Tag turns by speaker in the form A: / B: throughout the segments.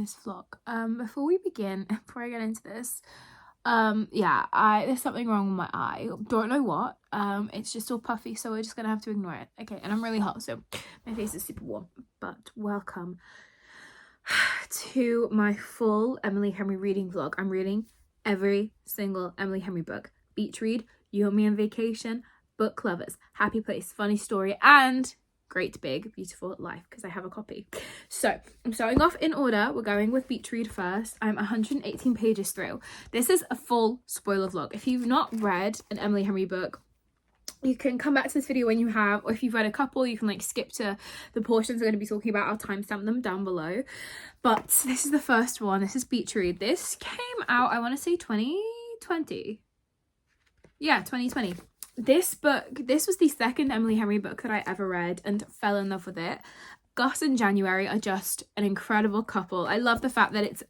A: this vlog. Before we begin, before I get into this, there's something wrong with my eye. Don't know what. It's just all puffy, so we're just gonna have to ignore it. Okay, and I'm really hot, so my face is super warm. But welcome to my full Emily Henry reading vlog. I'm reading every single Emily Henry book. Beach Read, You and Me on Vacation, Book Lovers, Happy Place, Funny Story, and Great Big Beautiful Life, because I have a copy. So I'm starting off in order. We're going with Beach Read first. I'm 118 pages through. This is a full spoiler vlog. If you've not read an Emily Henry book, you can come back to this video when you have, or if you've read a couple, you can like skip to the portions I'm going to be talking about. I'll timestamp them down below. But this is the first one. This is Beach Read. This came out, I want to say 2020. Yeah, 2020. This was the second Emily Henry book that I ever read and fell in love with it. Gus and January are just an incredible couple. I love the fact that it's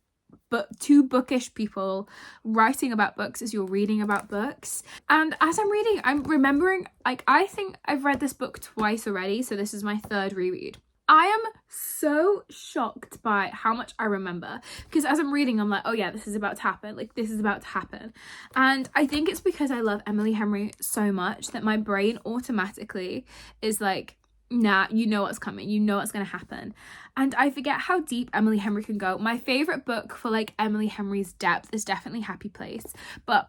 A: two bookish people writing about books as you're reading about books. And as I'm reading, I'm remembering, like, I think I've read this book twice already, so this is my third reread. I am so shocked by how much I remember, because as I'm reading, I'm like, oh yeah, this is about to happen. Like, this is about to happen. And I think it's because I love Emily Henry so much that my brain automatically is like, nah, you know what's coming. You know what's going to happen. And I forget how deep Emily Henry can go. My favorite book for like Emily Henry's depth is definitely Happy Place. But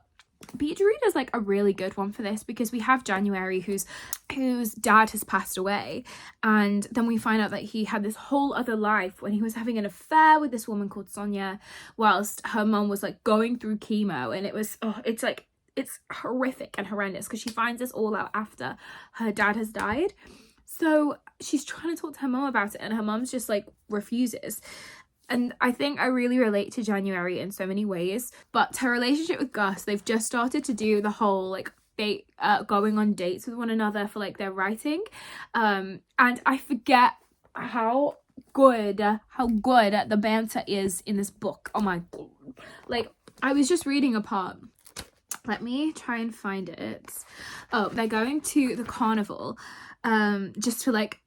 A: Beach Read is like a really good one for this, because we have January whose dad has passed away, and then we find out that he had this whole other life when he was having an affair with this woman called Sonia whilst her mum was like going through chemo. And it's horrific and horrendous, because she finds this all out after her dad has died. So she's trying to talk to her mum about it, and her mum's just like refuses. And I think I really relate to January in so many ways. But her relationship with Gus, they've just started to do the whole like going on dates with one another for like their writing. And I forget how good the banter is in this book. Oh my God. Like, I was just reading a part. Let me try and find it. Oh, they're going to the carnival just to like,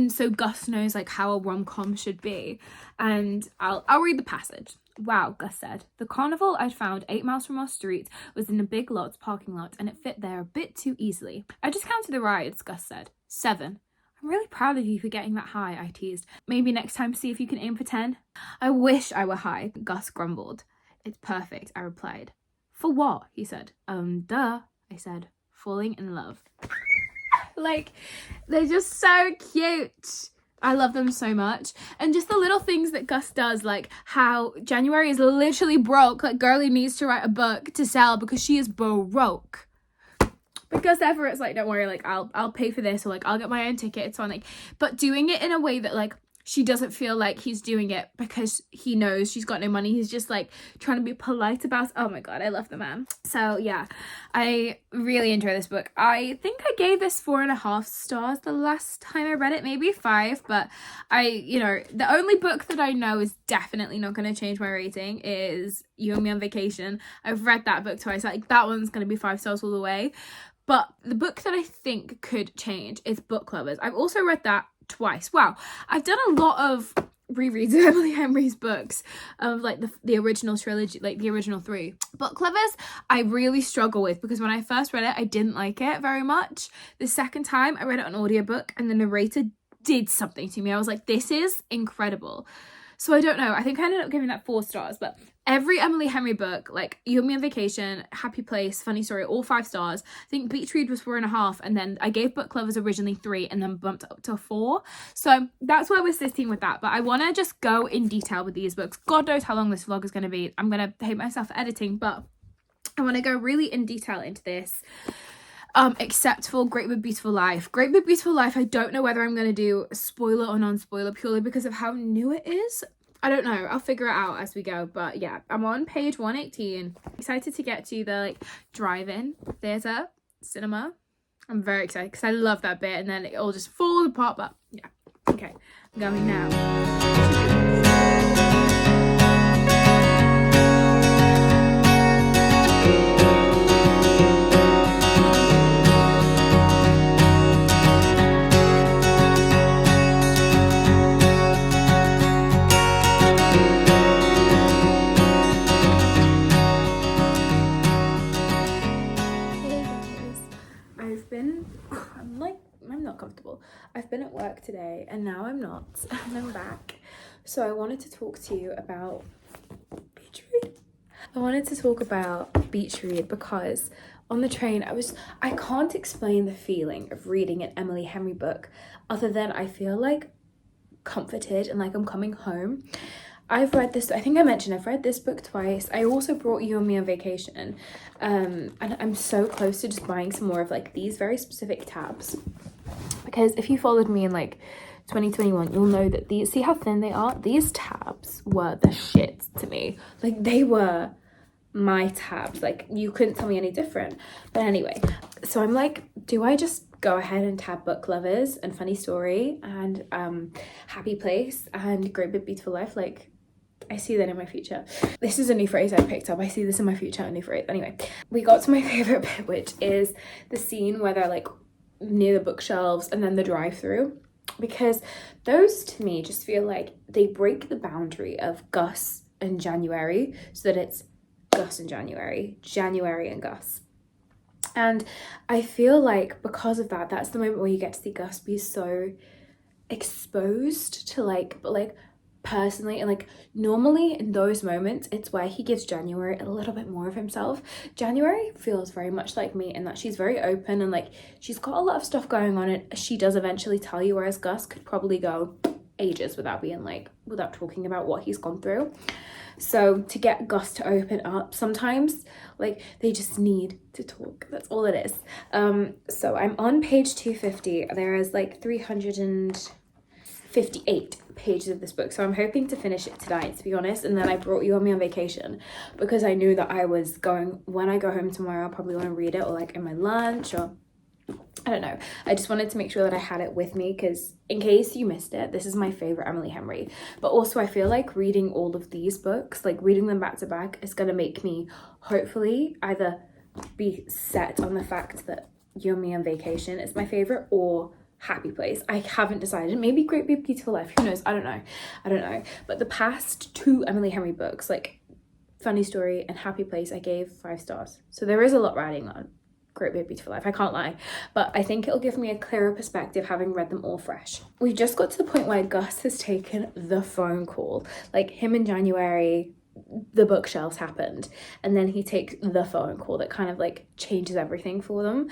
A: so Gus knows like how a rom-com should be, and I'll read the passage. Wow, Gus said. The carnival I'd found 8 miles from our street was in a big lot's parking lot, and it fit there a bit too easily. I just counted the rides, Gus said. 7. I'm really proud of you for getting that high, I teased. Maybe next time see if you can aim for 10. I wish I were high, Gus grumbled. It's perfect, I replied. For what? He said. Duh, I said, falling in love. Like, they're just so cute. I love them so much. And just the little things that Gus does, like how January is literally broke. Like, girlie needs to write a book to sell because she is broke. But Gus Everett's like, don't worry, like I'll pay for this, or like I'll get my own ticket. So like, but doing it in a way that like she doesn't feel like he's doing it because he knows she's got no money. He's just like trying to be polite about it. Oh my God, I love the man. So yeah, I really enjoy this book. I think I gave this 4.5 stars the last time I read it, maybe 5. But the only book that I know is definitely not going to change my rating is You and Me on Vacation. I've read that book twice. Like, that one's going to be 5 stars all the way. But the book that I think could change is Book Lovers. I've also read that twice. Wow, I've done a lot of rereads of Emily Henry's books, of like the original trilogy, like the original 3. Book Lovers I really struggle with, because when I first read it I didn't like it very much. The second time I read it on audiobook, and the narrator did something to me. I was like, this is incredible. So I don't know, I think I ended up giving that 4 stars. But every Emily Henry book, like You and Me on Vacation, Happy Place, Funny Story, all 5 stars. I think Beach Read was 4.5, and then I gave Book Lovers originally 3 and then bumped up to 4. So that's where we're sitting with that. But I want to just go in detail with these books. God knows how long this vlog is going to be. I'm going to hate myself for editing, but I want to go really in detail into this. Except for Great Big Beautiful Life. Great Big Beautiful Life, I don't know whether I'm going to do spoiler or non-spoiler, purely because of how new it is. I don't know. I'll figure it out as we go. But yeah, I'm on page 118. Excited to get to the like drive-in theatre cinema. I'm very excited because I love that bit, and then it all just falls apart. But yeah, okay, I'm going now. work today and now I'm not and I'm back. So I wanted to talk to you about Beach Read. Beach Read because on the train I can't explain the feeling of reading an Emily Henry book other than I feel like comforted and like I'm coming home. I've read this, I think I mentioned I've read this book twice. I also brought You and Me on Vacation, and I'm so close to just buying some more of like these very specific tabs, because if you followed me in like 2021, you'll know that these, see how thin they are? These tabs were the shit to me. Like they were my tabs, like you couldn't tell me any different. But anyway, so I'm like, do I just go ahead and tab Book Lovers and Funny Story and Happy Place and Great Big Beautiful Life? Like I see that in my future. This is a new phrase I picked up. I see this in my future, a new phrase. Anyway, we got to my favorite bit, which is the scene where they're like near the bookshelves and then the drive-through, because those to me just feel like they break the boundary of Gus and January, so that it's Gus and January and Gus. And I feel like because of that, that's the moment where you get to see Gus be so exposed to like personally, and like normally in those moments it's where he gives January a little bit more of himself. January feels very much like me in that she's very open and like she's got a lot of stuff going on, and she does eventually tell you, whereas Gus could probably go ages without talking about what he's gone through. So to get Gus to open up, sometimes like they just need to talk. That's all it is. So I'm on page 250. There is like 358 pages of this book, so I'm hoping to finish it tonight, to be honest. And then I brought You and Me on Vacation because I knew that I was going, when I go home tomorrow, I'll probably want to read it, or like in my lunch, or I don't know. I just wanted to make sure that I had it with me, because in case you missed it, this is my favorite Emily Henry. But also I feel like reading all of these books, like reading them back to back, is going to make me hopefully either be set on the fact that You and Me on Vacation is my favorite, or Happy Place. I haven't decided. Maybe Great Big Beautiful Life. Who knows? I don't know. But the past two Emily Henry books, like Funny Story and Happy Place, I gave 5 stars. So there is a lot riding on Great Big Beautiful Life, I can't lie. But I think it'll give me a clearer perspective having read them all fresh. We just got to the point where Gus has taken the phone call. Like him in January, the bookshelves happened, and then he takes the phone call that kind of like changes everything for them,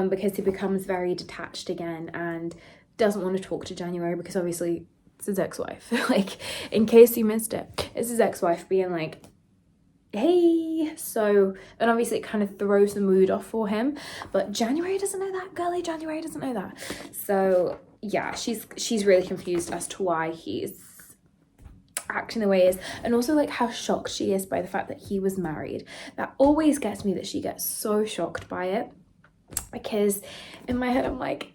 A: because he becomes very detached again and doesn't want to talk to January, because obviously it's his ex-wife. Like in case you missed it, it's his ex-wife being like, hey. So, and obviously it kind of throws the mood off for him, but January doesn't know that. Girly January doesn't know that. So yeah, she's really confused as to why he's acting the way he is, and also like how shocked she is by the fact that he was married. That always gets me, that she gets so shocked by it, because in my head I'm like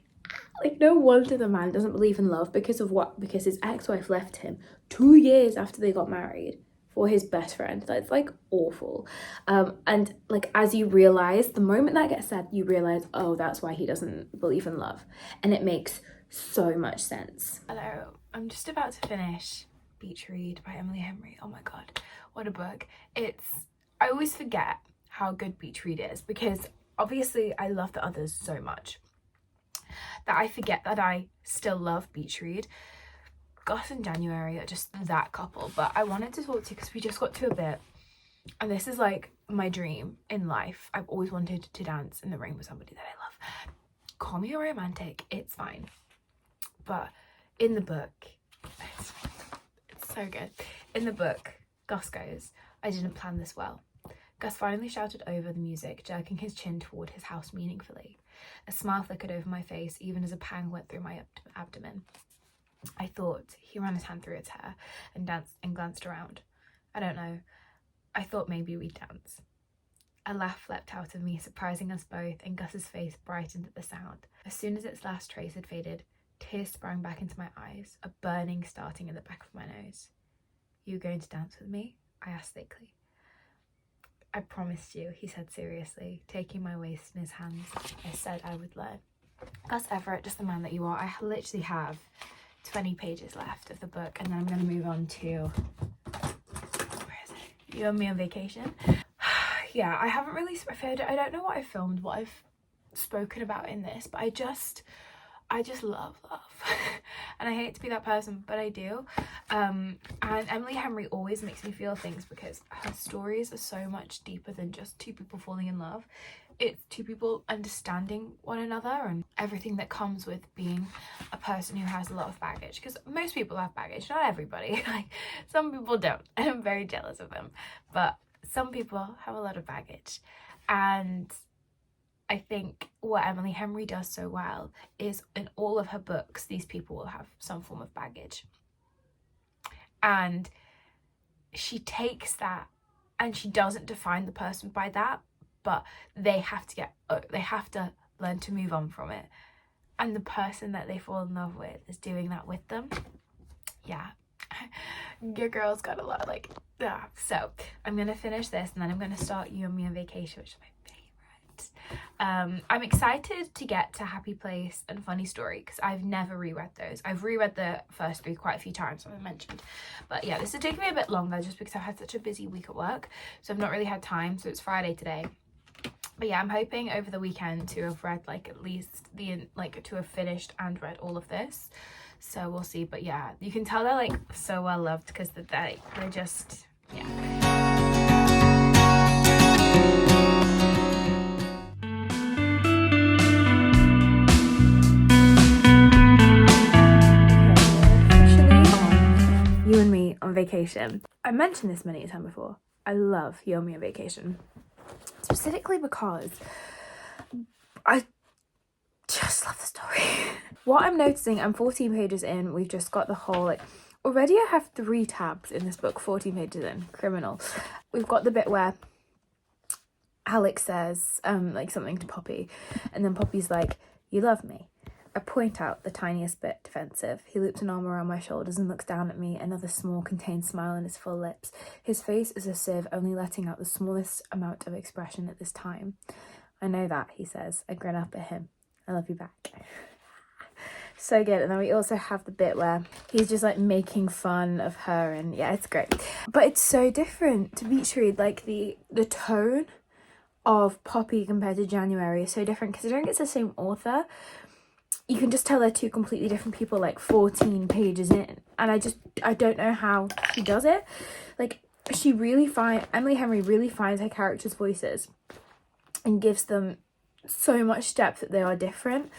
A: no wonder the man doesn't believe in love. Because of what? Because his ex-wife left him 2 years after they got married for his best friend. That's like awful. And like as you realize, the moment that gets said, you realize, oh, that's why he doesn't believe in love, and it makes so much sense. Hello, I'm just about to finish Beach Read by Emily Henry. Oh my god, what a book. I always forget how good Beach Read is, because obviously I love the others so much that I forget that I still love Beach Read. Gus and January are just that couple. But I wanted to talk to you because we just got to a bit, and this is like my dream in life. I've always wanted to dance in the rain with somebody that I love. Call me a romantic, it's fine. But in the book, it's so good. In the book, Gus goes, I didn't plan this well. Gus finally shouted over the music, jerking his chin toward his house meaningfully. A smile flickered over my face, even as a pang went through my abdomen. I thought. He ran his hand through its hair and glanced around. I don't know. I thought maybe we'd dance. A laugh leapt out of me, surprising us both, and Gus's face brightened at the sound. As soon as its last trace had faded, tears sprang back into my eyes, a burning starting in the back of my nose. You going to dance with me? I asked thickly. I promised you, he said seriously, taking my waist in his hands. I said I would learn. Gus Everett, just the man that you are. I literally have 20 pages left of the book, and then I'm going to move on to, where is it? You and Me on Vacation. Yeah, I haven't really, I don't know what I've filmed, what I've spoken about in this, but I just love love. and I hate to be that person, but I do. And Emily Henry always makes me feel things because her stories are so much deeper than just two people falling in love. It's two people understanding one another and everything that comes with being a person who has a lot of baggage, because most people have baggage, not everybody. Like, some people don't, and I'm very jealous of them, but some people have a lot of baggage. And I think what Emily Henry does so well is in all of her books, these people will have some form of baggage, and she takes that and she doesn't define the person by that, but they have to learn to move on from it, and the person that they fall in love with is doing that with them. Yeah, your girl's got a lot, like, yeah. So I'm gonna finish this and then I'm gonna start You and Me on Vacation, which is my favorite. I'm excited to get to Happy Place and Funny Story because I've never reread those. I've reread the first three quite a few times, as I mentioned, but yeah, this is taking me a bit longer just because I've had such a busy week at work, so I've not really had time. So it's Friday today. But yeah, I'm hoping over the weekend to have read, like, at least to have finished and read all of this. So we'll see. But yeah, you can tell they're, like, so well loved because they're just, yeah. You and Me on Vacation. I mentioned this many a time before. I love You and Me on Vacation. Specifically because I just love the story. What I'm noticing, I'm 14 pages in, we've just got the whole, like, already I have 3 tabs in this book, 14 pages in, criminal. We've got the bit where Alex says, like, something to Poppy, and then Poppy's like, you love me. I point out the tiniest bit defensive. He loops an arm around my shoulders and looks down at me, another small, contained smile on his full lips. His face is a sieve, only letting out the smallest amount of expression at this time. I know that, he says. I grin up at him. I love you back. So good. And then we also have the bit where he's just, like, making fun of her, and yeah, it's great. But it's so different to Beach Read. Like, the tone of Poppy compared to January is so different, considering it's the same author. You can just tell they're two completely different people, like, 14 pages in. And I don't know how she does it. Like, Emily Henry really finds her characters' voices and gives them so much depth that they are different.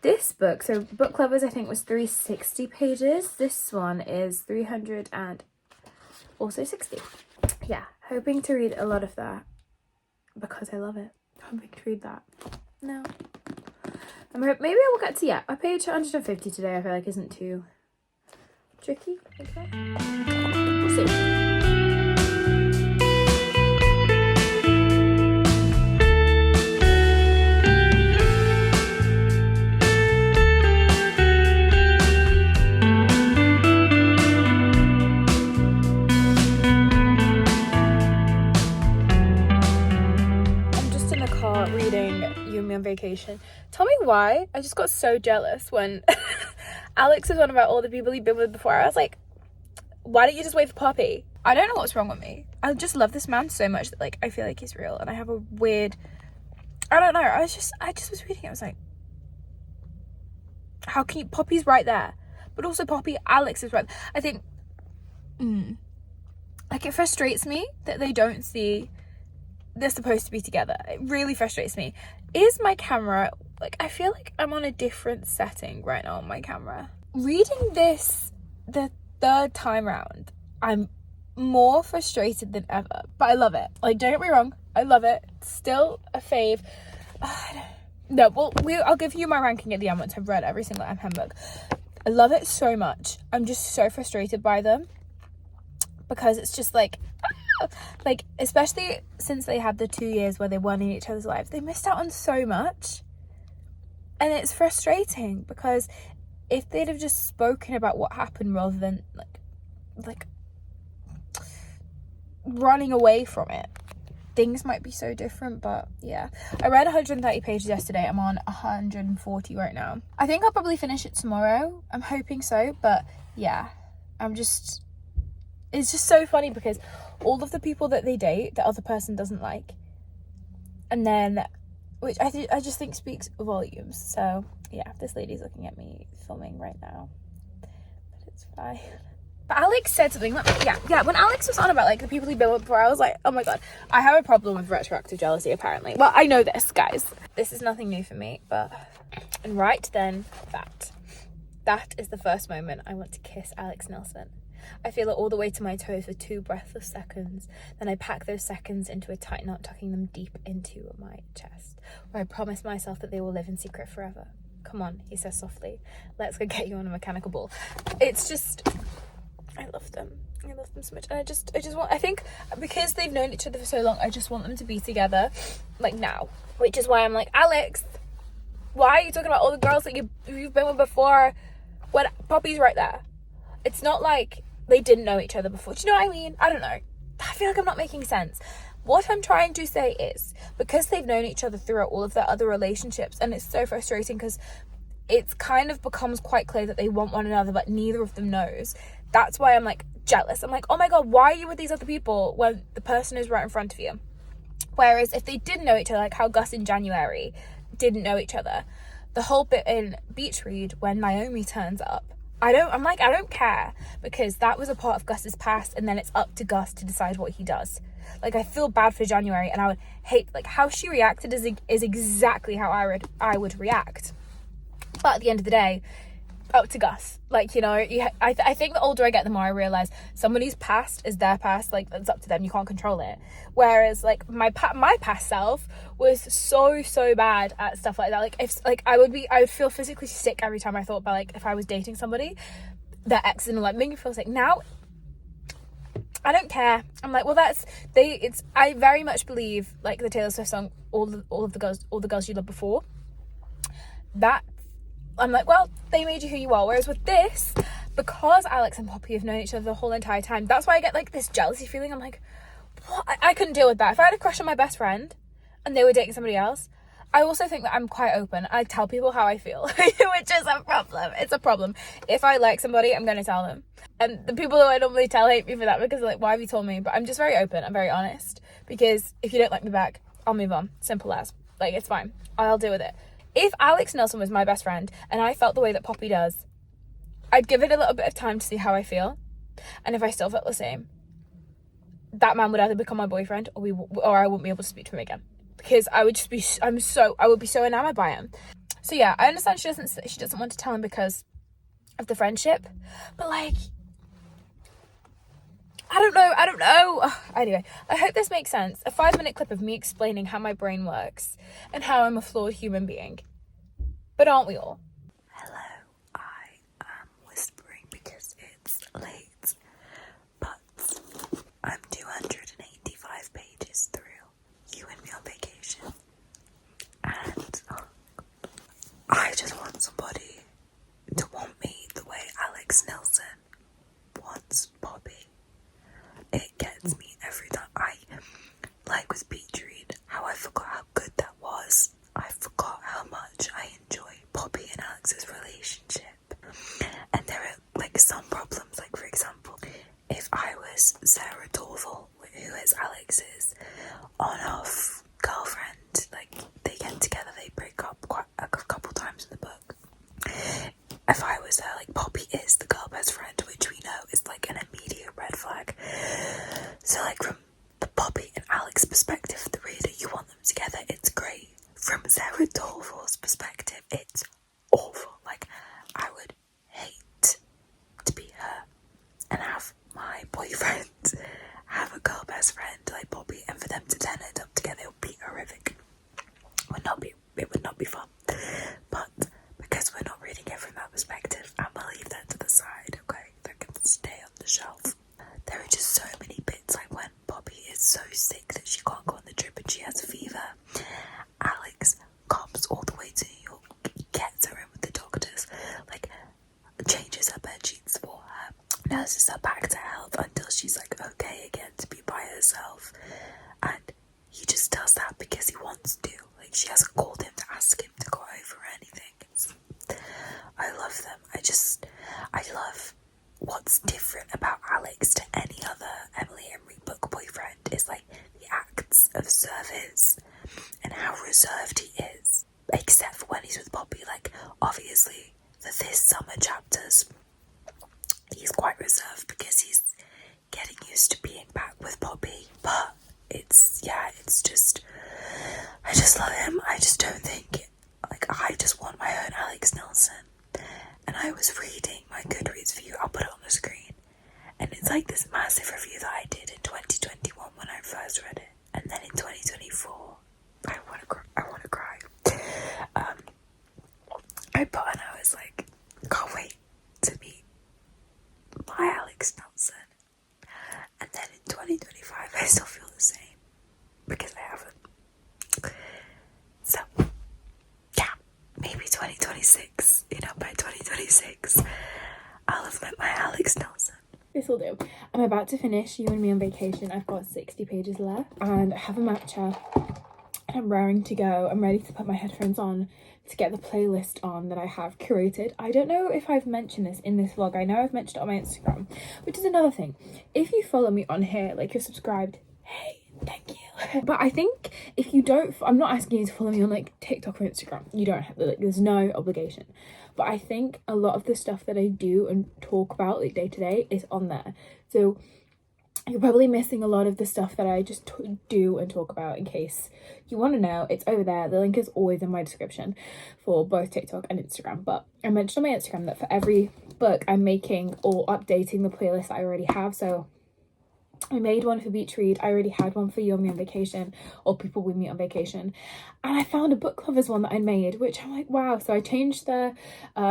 A: This book, so Book Lovers, I think, was 360 pages. This one is 300 and also 60. Yeah, hoping to read a lot of that because I love it. Hoping to read that. No. Maybe I will get to, yeah, a page 150 today. I feel like isn't too tricky. Okay. We'll see. On Vacation. Tell me why I just got so jealous when Alex was on about all the people he'd been with before. I was like, why don't you just wait for Poppy? I don't know what's wrong with me. I just love this man so much that, like, I feel like he's real, and I have a weird, I don't know, I just was reading it, I was like, how can you, Poppy's right there, but also Alex is right. I think like, it frustrates me that they don't see they're supposed to be together. It really frustrates me. Is my camera, like, I feel like I'm on a different setting right now on my camera. Reading this the 3rd time round, I'm more frustrated than ever, but I love it. Like, don't get me wrong, I love it. It's still a fave. No, well, I'll give you my ranking at the end once I've read every single M. Hen book. I love it so much. I'm just so frustrated by them because it's just like, like, especially since they had the 2 years where they weren't in each other's lives, they missed out on so much, and it's frustrating because if they'd have just spoken about what happened rather than like running away from it, things might be so different. But yeah, I read 130 pages yesterday. I'm on 140 right now. I think I'll probably finish it tomorrow. I'm hoping so. But yeah, it's just so funny because all of the people that they date, the other person doesn't like. And then, which I just think speaks volumes. So yeah, this lady's looking at me filming right now. It's fine. But Alex said something. Yeah. When Alex was on about like the people he'd been with before, I was like, oh my god, I have a problem with retroactive jealousy. Apparently, well, I know this, guys. This is nothing new for me. But and right then, that is the first moment I want to kiss Alex Nelson. I feel it all the way to my toes for 2 breathless seconds. Then I pack those seconds into a tight knot, tucking them deep into my chest, where I promise myself that they will live in secret forever. Come on, he says softly. Let's go get you on a mechanical ball. It's just, I love them. I love them so much. And I think because they've known each other for so long, I just want them to be together, like now. Which is why I'm like, Alex, why are you talking about all the girls that you've been with before when Poppy's right there? It's not like they didn't know each other before. Do you know what I mean? I don't know. I feel like I'm not making sense. What I'm trying to say is, because they've known each other throughout all of their other relationships, and it's so frustrating because it's kind of becomes quite clear that they want one another, but neither of them knows. That's why I'm like jealous. I'm like, oh my god, why are you with these other people when the person is right in front of you? Whereas if they didn't know each other, like how Gus in January didn't know each other, the whole bit in Beach Read when Naomi turns up, I don't care, because that was a part of Gus's past, and then it's up to Gus to decide what he does. Like, I feel bad for January, and I would hate, like, how she reacted is exactly how I would react. But at the end of the day, up to Gus. Like, you know, I think the older I get, the more I realise somebody's past is their past. Like, it's up to them. You can't control it. Whereas, like, my past self was so bad at stuff like that. Like, if, like, I would feel physically sick every time I thought about, like, if I was dating somebody, their ex and, like, make me feel sick. Now, I don't care. I'm like, well, I very much believe, like, the Taylor Swift song, all the girls you loved before. That, I'm like, well, they made you who you are. Whereas with this, because Alex and Poppy have known each other the whole entire time, that's why I get, like, this jealousy feeling. I'm like, what? I couldn't deal with that. If I had a crush on my best friend and they were dating somebody else, I also think that I'm quite open. I tell people how I feel, which is a problem. It's a problem. If I like somebody, I'm going to tell them. And the people who I normally tell hate me for that, because they're like, why have you told me? But I'm just very open. I'm very honest. Because if you don't like me back, I'll move on. Simple as. Like, it's fine. I'll deal with it. If Alex Nelson was my best friend and I felt the way that Poppy does, I'd give it a little bit of time to see how I feel. And if I still felt the same, that man would either become my boyfriend or I wouldn't be able to speak to him again. Because I would just be, I would be so enamored by him. So yeah, I understand she doesn't want to tell him because of the friendship. But, like, I don't know. Anyway, I hope this makes sense. A 5-minute clip of me explaining how my brain works and how I'm a flawed human being. But aren't we all?
B: Hello, I am whispering because it's late, but I'm 285 pages through You and Me on Vacation, and I just want somebody to want me the way Alex Nelson wants Poppy. It gets me every time. Like with Beach Read, how I forgot how good that was. I forgot how much I enjoy Poppy and Alex's relationship. And there are, like, some problems. Like, for example, if I was Sarah Dorval, who is Alex's on-off girlfriend, like, they get together, they break up quite a couple times in the book. If I was her, like, Poppy is the girl best friend, which we know is, like, an immediate red flag. So, like, from the Poppy and Alex perspective, the reader, you want them together, it's great. From Sarah Dorval's perspective, it's awful. Like, I would hate to be her and have my boyfriend have a girl best friend like Poppy, and for them to turn it up together, it would be horrific. It would not be fun. But because we're not reading it from that perspective, I'm gonna leave that to the side, okay? That can stay on the shelf. There are just so many bits, like when Poppy is so sick that she can't go on the trip and she has a fever. Alex comes all the way to New York, gets her in with the doctors, like, changes her bed sheets for her, nurses her back to health until she's, like, okay again to be by herself. And he just does that because he wants to. Like, she hasn't called him to ask him to go over or anything. I love them. I love what's different about Alex to any other Emily Henry book boyfriend is, like, he acts I just love him. I just don't think, like, I just want my own Alex Nelson. And I was reading my Goodreads review, I'll put it on the screen, and it's like this massive review that I did in 2021 when I first read it, and then in 2024, I want to cry. I put, and I was like, can't wait to meet my Alex Nelson. And then in 2025, I still feel the same, because I haven't. So, yeah, maybe 2026, by 2026, I'll have met my Alex Nelson.
A: This will do. I'm about to finish You and Me on Vacation. I've got 60 pages left, and I have a matcha, and I'm raring to go. I'm ready to put my headphones on to get the playlist on that I have curated. I don't know if I've mentioned this in this vlog. I know I've mentioned it on my Instagram, which is another thing. If you follow me on here, like, you're subscribed, hey, thank you. But I think if you don't, I'm not asking you to follow me on like TikTok or Instagram. You don't have, like, there's no obligation. But I think a lot of the stuff that I do and talk about like day to day is on there. So you're probably missing a lot of the stuff that I just do and talk about. In case you want to know, it's over there. The link is always in my description for both TikTok and Instagram. But I mentioned on my Instagram that for every book I'm making or updating the playlist that I already have. So I made one for Beach Read. I already had one for You and Me on Vacation, or People With Me on Vacation. And I found a book lovers one that I made, which I'm like, wow. So I changed the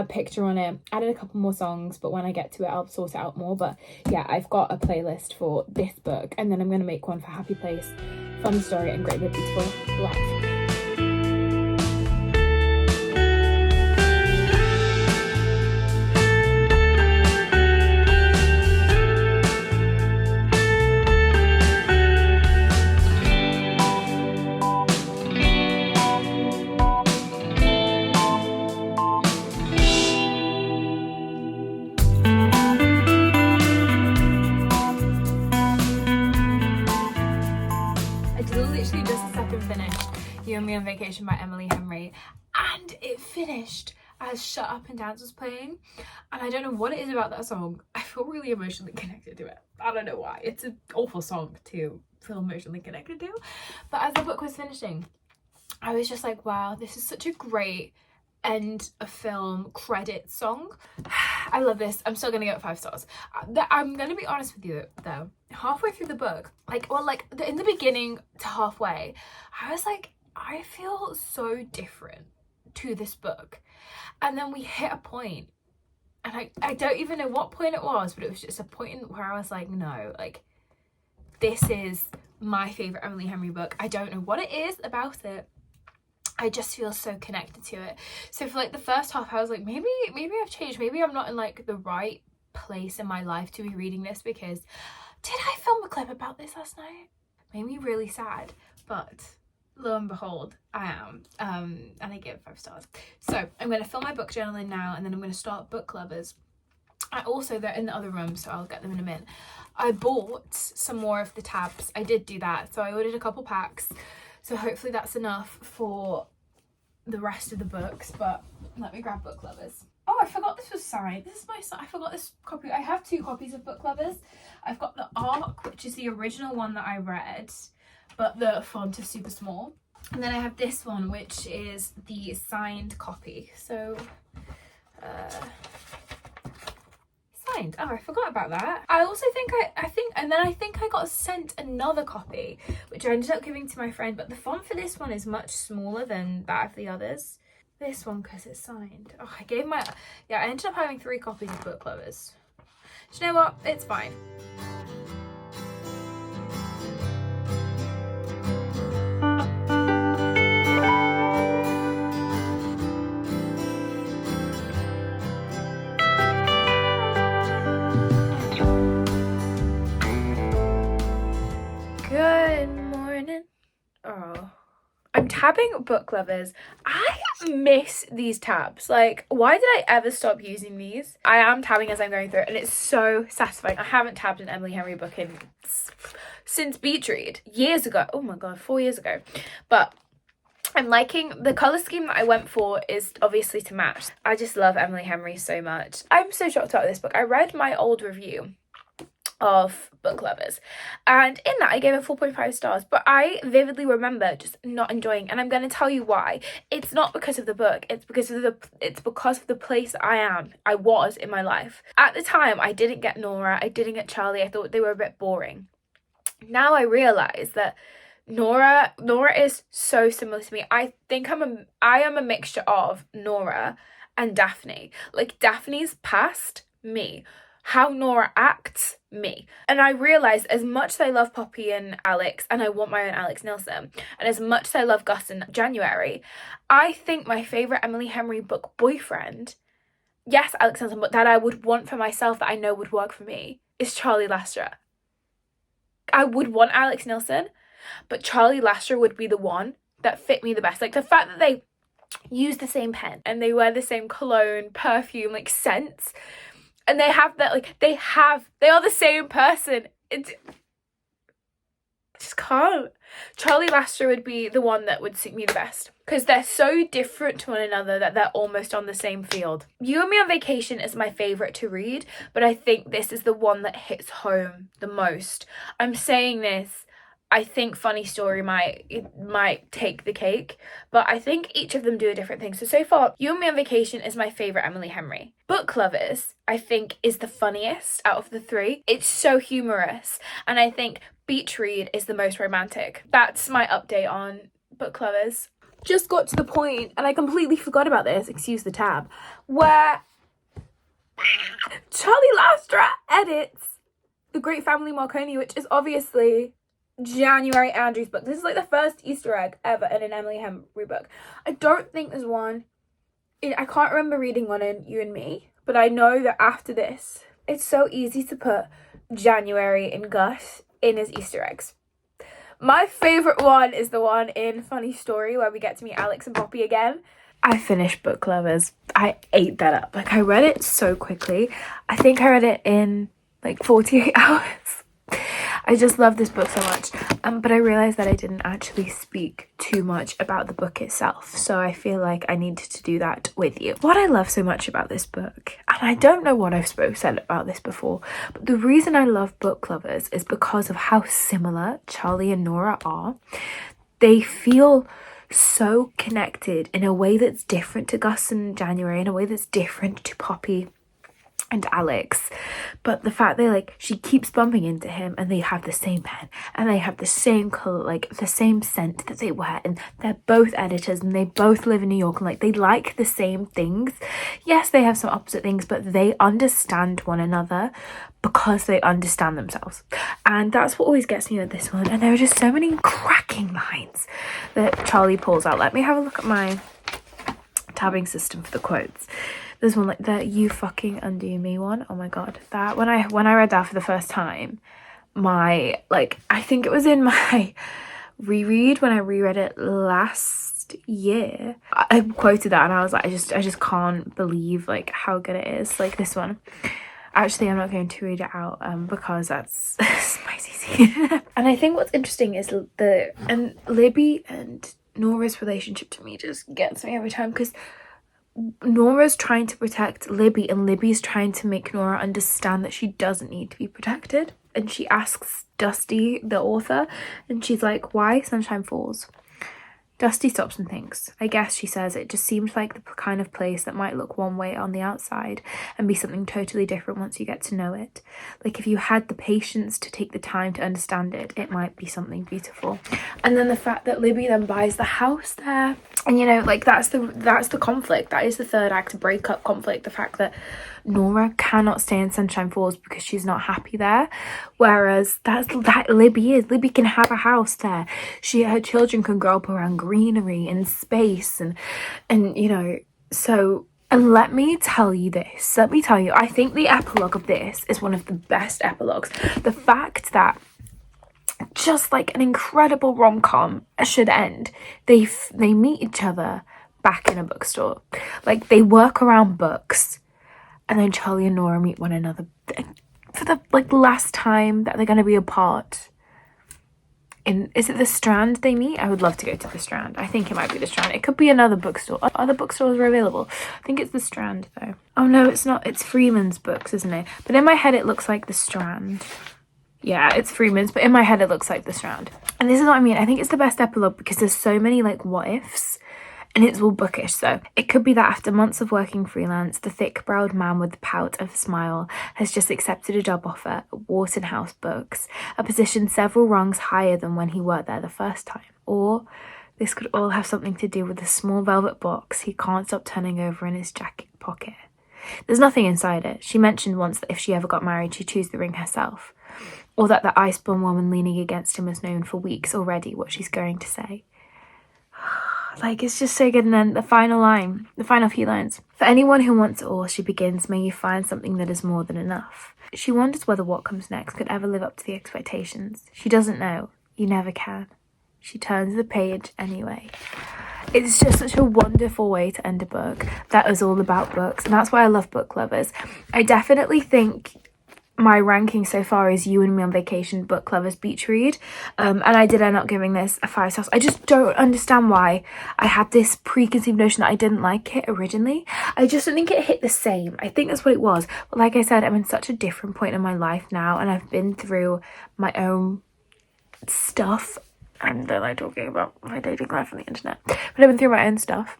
A: picture on it, added a couple more songs, but when I get to it, I'll sort it out more. But yeah, I've got a playlist for this book, and then I'm going to make one for Happy Place, Funny Story, and Great Big Beautiful Life. You and Me on Vacation by Emily Henry, and it finished as Shut Up and Dance was playing, and I don't know what it is about that song. I feel really emotionally connected to it. I don't know why. It's an awful song to feel emotionally connected to, but as the book was finishing, I was just like, wow, this is such a great end of film credit song. I love this. I'm still gonna give it 5 stars. I'm gonna be honest with you though, halfway through the book, in the beginning to halfway, I was like, I feel so different to this book. And then we hit a point, and I don't even know what point it was, but it was just a point where I was like, no, like, this is my favorite Emily Henry book. I don't know what it is about it. I just feel so connected to it. So for like the first half, I was like, maybe I've changed. Maybe I'm not in like the right place in my life to be reading this, because did I film a clip about this last night? Made me really sad, but lo and behold, I am. And I give it 5 stars. So I'm going to fill my book journal in now, and then I'm going to start Book Lovers. They're in the other room, so I'll get them in a minute. I bought some more of the tabs. I did do that. So I ordered a couple packs. So hopefully that's enough for the rest of the books. But let me grab Book Lovers. Oh, I forgot this was signed. This is my sign. I forgot this copy. I have 2 copies of Book Lovers. I've got the ARC, which is the original one that I read, but the font is super small. And then I have this one, which is the signed copy. So, signed. Oh, I forgot about that. I also think I think I got sent another copy, which I ended up giving to my friend, but the font for this one is much smaller than that of the others. This one, because it's signed. Oh, I ended up having 3 copies of Book Lovers. Do you know what? It's fine. Good morning. Oh, I'm tabbing Book Lovers. I miss these tabs. Like, why did I ever stop using these? I am tabbing as I'm going through it, and it's so satisfying. I haven't tabbed an Emily Henry book since Beach Read years ago. Oh my god, 4 years ago. But I'm liking the colour scheme that I went for is obviously to match. I just love Emily Henry so much. I'm so shocked about this book. I read my old review of Book Lovers, and in that I gave it 4.5 stars, but I vividly remember just not enjoying, and I'm going to tell you why. It's not because of the book, it's because of the place I was in my life. At the time, I didn't get Nora, I didn't get Charlie, I thought they were a bit boring. Now I realise that Nora is so similar to me. I think I am a mixture of Nora and Daphne. Like, Daphne's past, me. How Nora acts, me. And I realised, as much as I love Poppy and Alex, and I want my own Alex Nilsson, and as much as I love Gus and January, I think my favourite Emily Henry book boyfriend, yes, Alex Nilsson, but that I would want for myself, that I know would work for me, is Charlie Lastra. I would want Alex Nilsson, but Charlie Lastra would be the one that fit me the best. Like, the fact that they use the same pen and they wear the same cologne, perfume, like, scents, and they have that, like, they are the same person. I just can't. Charlie Lastra would be the one that would suit me the best, because they're so different to one another that they're almost on the same field. You and Me on Vacation is my favourite to read, but I think this is the one that hits home the most. I'm saying this, I think Funny Story might take the cake, but I think each of them do a different thing. So far, You and Me on Vacation is my favourite Emily Henry. Book Lovers, I think, is the funniest out of the three. It's so humorous, and I think Beach Read is the most romantic. That's my update on Book Lovers. Just got to the point, and I completely forgot about this, excuse the tab, where Charlie Lastra edits The Great Family Marconi, which is obviously January Andrews' book. This is like the first Easter egg ever in an Emily Henry book. I don't think there's one. I can't remember reading one in You and Me, but I know that after this, it's so easy to put January and Gus in as Easter eggs. My favourite one is the one in Funny Story where we get to meet Alex and Poppy again. I finished Book Lovers. I ate that up. Like, I read it so quickly. I think I read it in like 48 hours. I just love this book so much, but I realised that I didn't actually speak too much about the book itself, so I feel like I needed to do that with you. What I love so much about this book, and I don't know what I've said about this before, but the reason I love Book Lovers is because of how similar Charlie and Nora are. They feel so connected in a way that's different to Gus and January, in a way that's different to Poppy and Alex, but the fact they, like, she keeps bumping into him and they have the same pen and they have the same color, like the same scent that they wear, and they're both editors and they both live in New York, and like they like the same things. Yes, they have some opposite things, but they understand one another because they understand themselves, and that's what always gets me with this one. And there are just so many cracking lines that Charlie pulls out. Let me have a look at my tabbing system for the quotes. There's one like that, "You fucking undo me" one. Oh my god, that when I read that for the first time, I think it was in my reread when I reread it last year, I quoted that and I was like, I just can't believe like how good it is. Like this one, actually I'm not going to read it out because that's spicy. And I think what's interesting is Libby and Nora's relationship to me just gets me every time, because Nora's trying to protect Libby and Libby's trying to make Nora understand that she doesn't need to be protected. And she asks Dusty, the author, and she's like, "Why Sunshine Falls?" Dusty stops and thinks. "I guess," she says, "it just seems like the kind of place that might look one way on the outside and be something totally different once you get to know it. Like if you had the patience to take the time to understand it, it might be something beautiful." And then the fact that Libby then buys the house there, and you know, like that's the conflict. That is the third act breakup conflict. The fact that Nora cannot stay in Sunshine Falls because she's not happy there, whereas that Libby is. Libby can have a house there. Her children can grow up around greenery and space and you know. So, and let me tell you, I think the epilogue of this is one of the best epilogues. The fact that just like an incredible rom-com should end, they meet each other back in a bookstore. Like they work around books, and then Charlie and Nora meet one another for the last time that they're going to be apart. is it the Strand they meet? I would love to go to the Strand. I think it might be the Strand. It could be another bookstore. Other bookstores are available. I think it's the Strand though. Oh no, it's not. It's Freeman's Books, isn't it? But in my head it looks like the Strand. Yeah, it's Freeman's, but in my head it looks like the Strand. And this is what I mean. I think it's the best epilogue because there's so many like what ifs. And it's all bookish, so it could be that after months of working freelance, the thick-browed man with the pout of a smile has just accepted a job offer at Wharton House Books, a position several rungs higher than when he worked there the first time. Or this could all have something to do with the small velvet box he can't stop turning over in his jacket pocket. There's nothing inside it. She mentioned once that if she ever got married, she'd choose the ring herself. Or that the ice-born woman leaning against him has known for weeks already what she's going to say. Like, it's just so good. And then the final line, the final few lines. For anyone who wants it all, she begins, may you find something that is more than enough. She wonders whether what comes next could ever live up to the expectations. She doesn't know. You never can. She turns the page anyway. It's just such a wonderful way to end a book that is all about books. And that's why I love Book Lovers. I definitely think my ranking so far is You and Me on Vacation, Book Lovers, Beach Read. And I did end up giving this a 5 stars. I just don't understand why I had this preconceived notion that I didn't like it originally. I just don't think it hit the same. I think that's what it was. But like I said, I'm in such a different point in my life now, and I've been through my own stuff. And then I'm talking about my dating life on the internet. But I've been through my own stuff.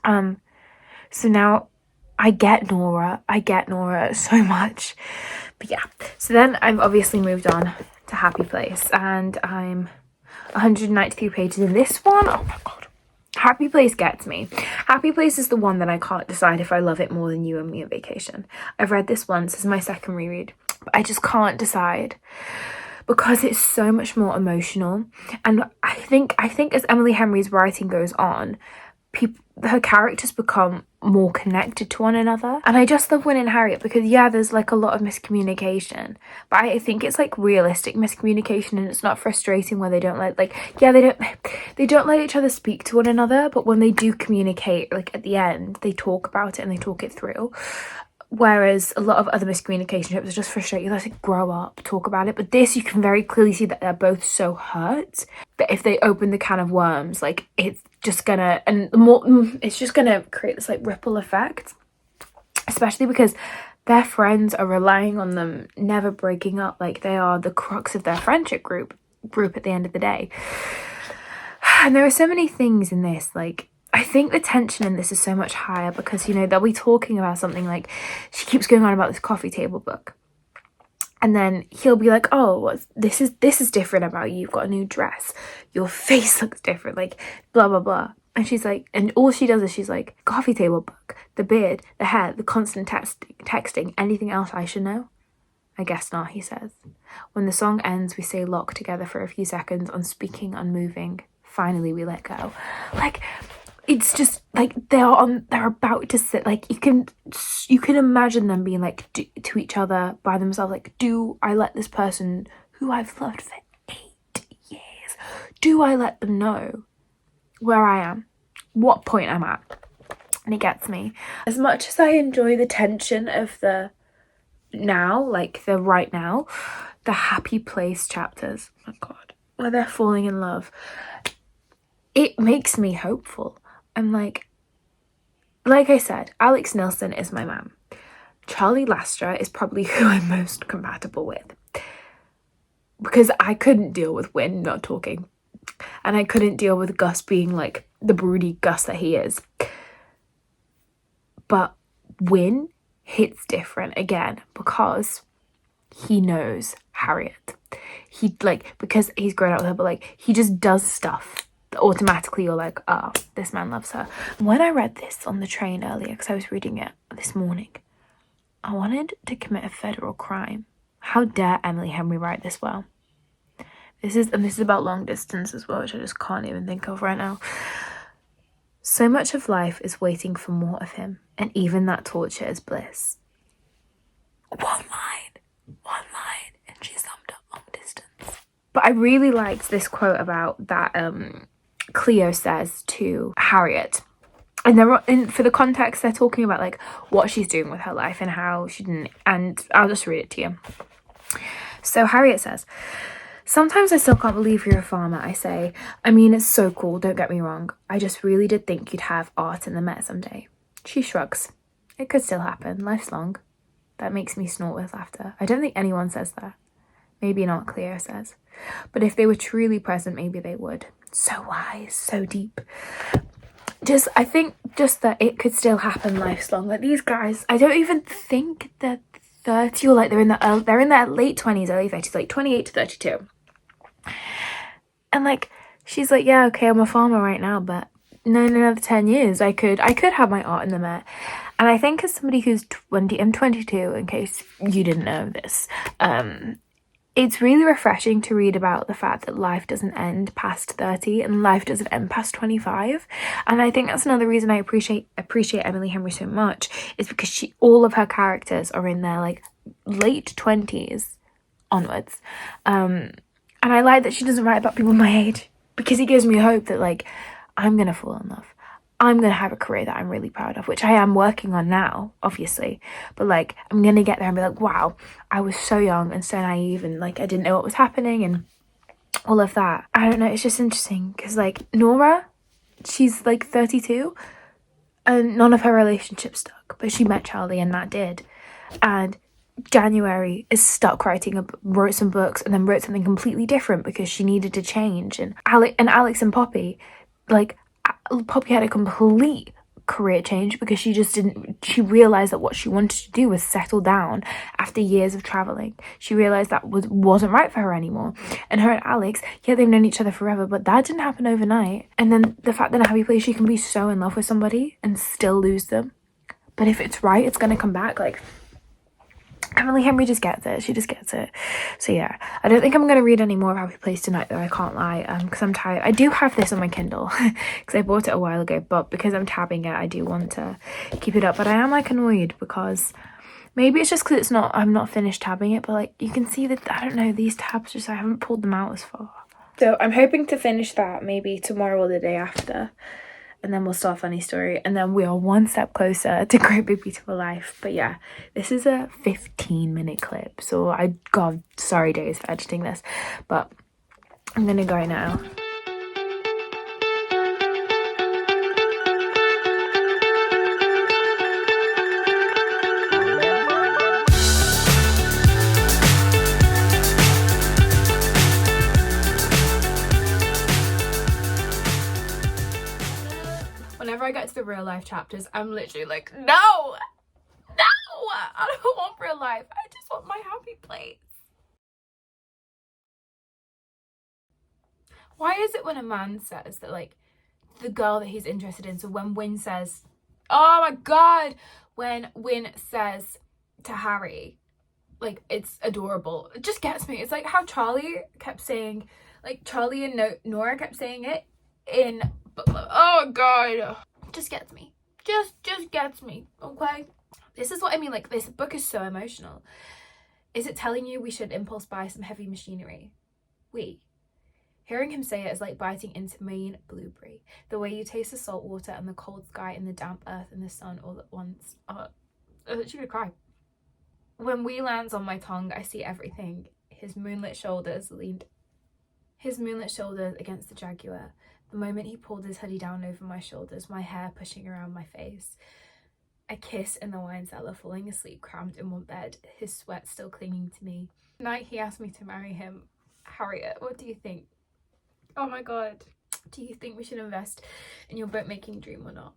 A: So now I get Nora so much. But yeah, so then I've obviously moved on to Happy Place, and I'm 193 pages in this one. Oh my god. Happy Place gets me. Happy Place is the one that I can't decide if I love it more than You and Me on Vacation. I've read this once. This is my second reread. But I just can't decide because it's so much more emotional. And I think as Emily Henry's writing goes on, her characters become more connected to one another. And I just love Win and Harriet because yeah, there's like a lot of miscommunication, but I think it's like realistic miscommunication, and it's not frustrating where they don't they don't let each other speak to one another, but when they do communicate, like at the end, they talk about it and they talk it through. Whereas a lot of other miscommunication trips are just frustrating. Let's like grow up, talk about it. But this, you can very clearly see that they're both so hurt that if they open the can of worms, like it's just gonna create this like ripple effect. Especially because their friends are relying on them never breaking up. Like they are the crux of their friendship group at the end of the day. And there are so many things in this, like I think the tension in this is so much higher because, you know, they'll be talking about something like, she keeps going on about this coffee table book. And then he'll be like, oh, this is different about you. You've got a new dress. Your face looks different, like blah, blah, blah. And she's like, and all she does is she's like, coffee table book, the beard, the hair, the constant texting, anything else I should know? I guess not, he says. When the song ends, we stay locked together for a few seconds, unspeaking, unmoving. Finally, we let go. Like, it's just like they're about to sit, like you can imagine them being like to each other by themselves, like, do I let this person who I've loved for 8 years, do I let them know where I am, what point I'm at? And it gets me. As much as I enjoy the tension of the now, like the right now, the Happy Place chapters, oh my god, where they're falling in love, it makes me hopeful. I'm like I said, Alex Nilsson is my man. Charlie Lastra is probably who I'm most compatible with. Because I couldn't deal with Win not talking. And I couldn't deal with Gus being like the broody Gus that he is. But Win hits different again because he knows Harriet. Because he's grown up with her, but like he just does stuff. Automatically you're like, oh, this man loves her. When I read this on the train earlier, because I was reading it this morning, I wanted to commit a federal crime. How dare Emily Henry write this well? This is about long distance as well, which I just can't even think of right now. So much of life is waiting for more of him, and even that torture is bliss. One line, and she summed up long distance. But I really liked this quote about that Cleo says to Harriet, and for the context, they're talking about like what she's doing with her life and how she didn't, and I'll just read it to you. So Harriet says, Sometimes I still can't believe you're a farmer, I say. I mean, it's so cool, don't get me wrong. I just really did think you'd have art in the Met someday. She shrugs. It could still happen. Life's long. That makes me snort with laughter. I don't think anyone says that. Maybe not, Cleo says. But if they were truly present, maybe they would. So wise, so deep. I think that it could still happen. Life's long. Like, these guys, I don't even think they're 30 or like they're in their late 20s, early 30s, like 28 to 32. And like, she's like, yeah, okay, I'm a farmer right now, but in another 10 years, I could have my art in the Met. And I think as somebody who's 20, I'm 22, in case you didn't know this, it's really refreshing to read about the fact that life doesn't end past 30 and life doesn't end past 25. And I think that's another reason I appreciate Emily Henry so much, is because all of her characters are in their like late 20s onwards. And I like that she doesn't write about people my age, because it gives me hope that like I'm gonna fall in love. I'm gonna have a career that I'm really proud of, which I am working on now, obviously. But like, I'm gonna get there and be like, wow, I was so young and so naive, and like I didn't know what was happening and all of that. I don't know, it's just interesting because like Nora, she's like 32 and none of her relationships stuck, but she met Charlie and that did. And January is stuck wrote some books and then wrote something completely different because she needed to change. And Alex and Poppy, like Poppy had a complete career change because she realized that what she wanted to do was settle down after years of traveling. She realized that wasn't right for her anymore. And her and Alex, yeah, they've known each other forever, but that didn't happen overnight. And then the fact that in a happy place she can be so in love with somebody and still lose them, but if it's right, it's gonna come back. Like, Emily Henry just gets it. She just gets it. So yeah, I don't think I'm going to read any more of Happy Place tonight, though. I can't lie, because I'm tired. I do have this on my Kindle because I bought it a while ago, but because I'm tabbing it, I do want to keep it up. But I am like annoyed because maybe it's just because I'm not finished tabbing it, but like you can see that, I don't know, these tabs just, I haven't pulled them out as far. So I'm hoping to finish that maybe tomorrow or the day after. And then we'll start Funny Story, and then we are one step closer to Great Big Beautiful Life. But yeah, this is a 15-minute clip, so God, sorry days for editing this, but I'm gonna go now. Whenever I get to the real life chapters, I'm literally like, no, I don't want real life. I just want my happy place. Why is it when a man says that, like, the girl that he's interested in, so when Wyn says, oh my God, when Wyn says to Harry, like, it's adorable, it just gets me. It's like how Charlie kept saying, like, Charlie and Nora kept saying it in, oh God, just gets me. Just gets me, okay? This is what I mean, like, this book is so emotional. Is it telling you we should impulse buy some heavy machinery? Hearing him say it is like biting into Maine blueberry. The way you taste the salt water and the cold sky and the damp earth and the sun all at once. I literally would cry. When we lands on my tongue, I see everything. His moonlit shoulders against the Jaguar. The moment he pulled his hoodie down over my shoulders, my hair pushing around my face. I kiss in the wine cellar, falling asleep crammed in one bed, his sweat still clinging to me. Tonight he asked me to marry him. Harriet, what do you think? Oh my God. Do you think we should invest in your boat making dream or not?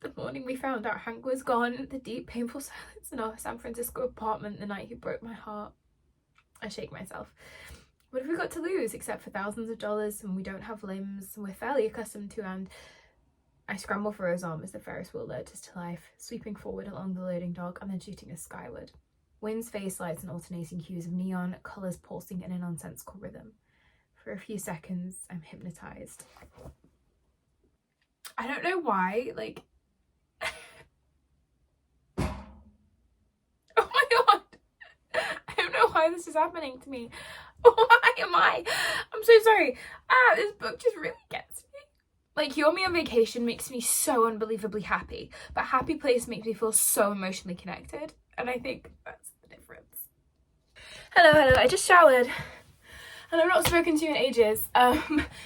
A: The morning we found out Hank was gone, the deep painful silence in our San Francisco apartment the night he broke my heart. I shake myself. What have we got to lose except for thousands of dollars, and we don't have limbs we're fairly accustomed to, and I scramble for his arm as the Ferris wheel lurches to life, sweeping forward along the loading dock and then shooting us skyward. Wind's face lights in alternating hues of neon, colours pulsing in a nonsensical rhythm. For a few seconds, I'm hypnotised. I don't know why, like... oh my God! I don't know why this is happening to me. Why am I? I'm so sorry. This book just really gets me. Like, You and Me on Vacation makes me so unbelievably happy, but Happy Place makes me feel so emotionally connected, and I think that's the difference. Hello, I just showered. and I've not spoken to you in ages.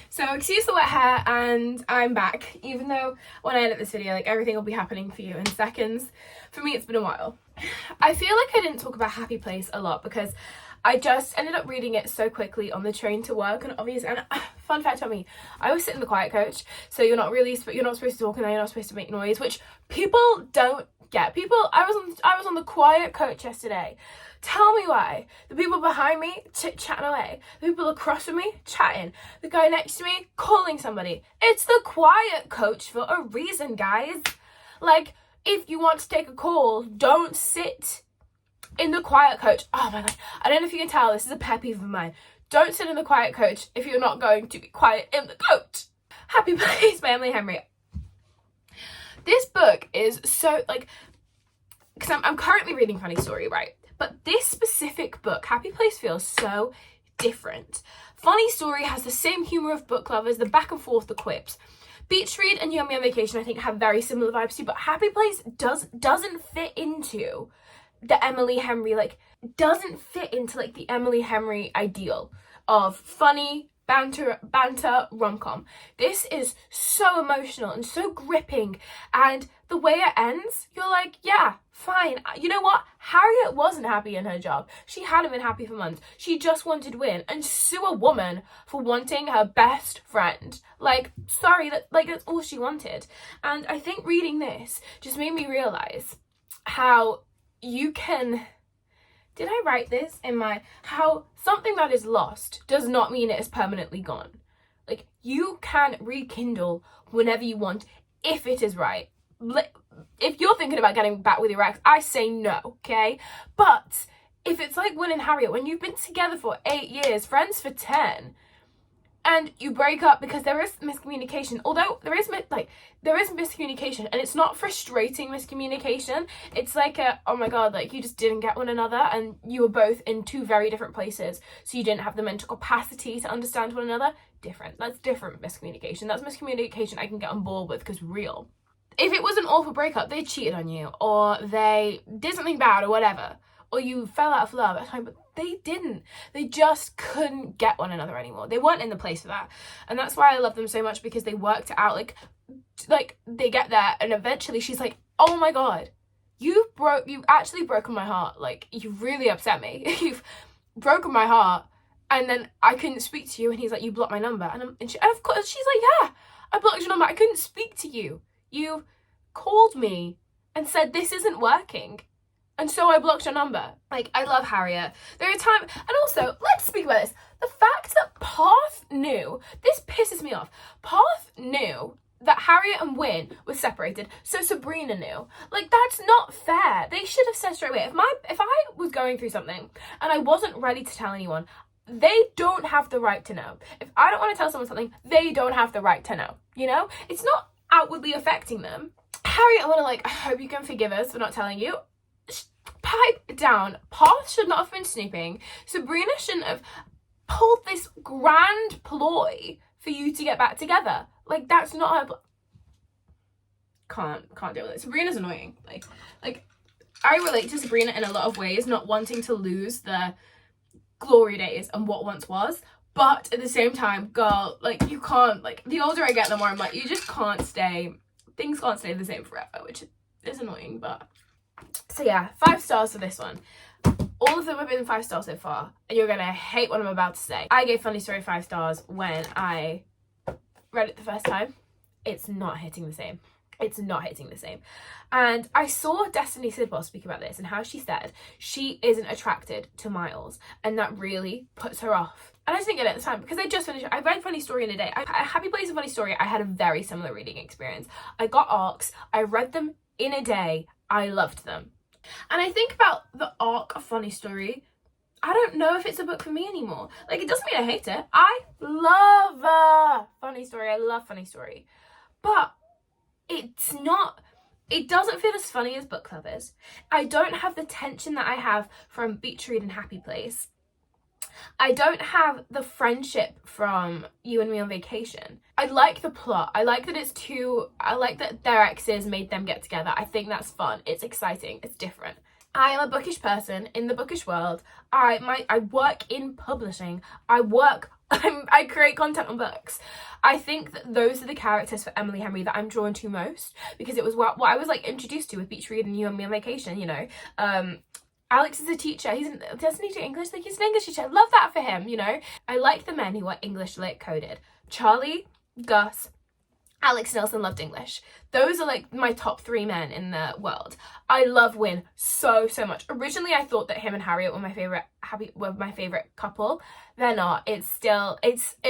A: So excuse the wet hair, and I'm back. Even though when I edit this video, like, everything will be happening for you in seconds. For me, it's been a while. I feel like I didn't talk about Happy Place a lot because I just ended up reading it so quickly on the train to work, and obviously, and fun fact about me, I always sit in the quiet coach, so you're not supposed to talk, and you're not supposed to make noise, which people don't get. I was on the quiet coach yesterday. Tell me why. The people behind me chatting away. The people across from me chatting. The guy next to me calling somebody. It's the quiet coach for a reason, guys. Like, if you want to take a call, don't sit in the quiet coach. Oh my god. I don't know if you can tell, this is a pet peeve of mine. Don't sit in the quiet coach if you're not going to be quiet in the coach. Happy Place by Emily Henry. This book is so, like, because I'm currently reading Funny Story, right? But this specific book, Happy Place, feels so different. Funny Story has the same humour of book lovers, the back and forth, the quips. Beach Read and You and Me on Vacation, I think, have very similar vibes too, but Happy Place doesn't fit into the Emily Henry, like, doesn't fit into, like, the Emily Henry ideal of funny, banter rom-com. This is so emotional and so gripping, and the way it ends, you're like, yeah, fine. You know what? Harriet wasn't happy in her job. She hadn't been happy for months. She just wanted to win and sue a woman for wanting her best friend. Like, sorry, that's all she wanted. And I think reading this just made me realize how you can... Did I write this in my... How something that is lost does not mean it is permanently gone. Like, you can rekindle whenever you want, if it is right. If you're thinking about getting back with your ex, I say no, okay? But if it's like Will and Harriet, when you've been together for 8 years, friends for 10, and you break up because there is miscommunication, although there is miscommunication, and it's not frustrating miscommunication, it's like oh my god, like, you just didn't get one another, and you were both in two very different places, so you didn't have the mental capacity to understand one another. That's different miscommunication. That's miscommunication I can get on board with, because real. If it was an awful breakup, they cheated on you, or they did something bad, or whatever, or you fell out of love at a time, but they didn't. They just couldn't get one another anymore. They weren't in the place for that. And that's why I love them so much, because they worked it out. Like they get there, and eventually she's like, oh my god, you've actually broken my heart. Like, you've really upset me. You've broken my heart. And then I couldn't speak to you. And he's like, you blocked my number. And of course, she's like, yeah, I blocked your number. I couldn't speak to you. You called me and said this isn't working, and so I blocked your number. Like, I love Harriet. There are times, and also, let's speak about this. The fact that Parth knew, this pisses me off. Parth knew that Harriet and Wyn were separated, so Sabrina knew. Like, that's not fair. They should have said straight away. If I was going through something and I wasn't ready to tell anyone, they don't have the right to know. If I don't want to tell someone something, they don't have the right to know. You know? It's not outwardly affecting them. Harriet, I want to, like, I hope you can forgive us for not telling you. Pipe down. Parth should not have been snooping. Sabrina shouldn't have pulled this grand ploy for you to get back together. Like, that's not her... Can't deal with it. Sabrina's annoying. Like, I relate to Sabrina in a lot of ways, not wanting to lose the glory days and what once was. But at the same time, girl, like, you can't, like, the older I get, the more I'm like, you just can't stay, things can't stay the same forever, which is annoying, but, so yeah, 5 stars for this one. All of them have been 5 stars so far, and you're gonna hate what I'm about to say. I gave Funny Story 5 stars when I read it the first time. It's not hitting the same. It's not hitting the same. And I saw Destiny Sidwell speak about this, and how she said she isn't attracted to Miles, and that really puts her off. And I just didn't get it at the time, because I just finished. I read Funny Story in a day. Happy Place and Funny Story, I had a very similar reading experience. I got arcs, I read them in a day, I loved them. And I think about the arc of Funny Story, I don't know if it's a book for me anymore. Like, it doesn't mean I hate it. I love Funny Story. I love Funny Story. But it's not, it doesn't feel as funny as Book Lovers. I don't have the tension that I have from Beach Read and Happy Place. I don't have the friendship from You and Me on Vacation. I like the plot. I like that I like that their exes made them get together. I think that's fun. It's exciting. It's different. I am a bookish person in the bookish world. I work in publishing. I create content on books. I think that those are the characters for Emily Henry that I'm drawn to most, because it was what I was like introduced to with Beach Read and You and Me on Vacation, you know. Alex is a teacher. Doesn't he do English? Like, he's an English teacher. I love that for him, you know. I like the men who are English lit coded. Charlie, Gus, Alex Nelson loved English. Those are like my top 3 men in the world. I love Wyn so much. Originally, I thought that him and Harriet were my favorite couple. They're not. It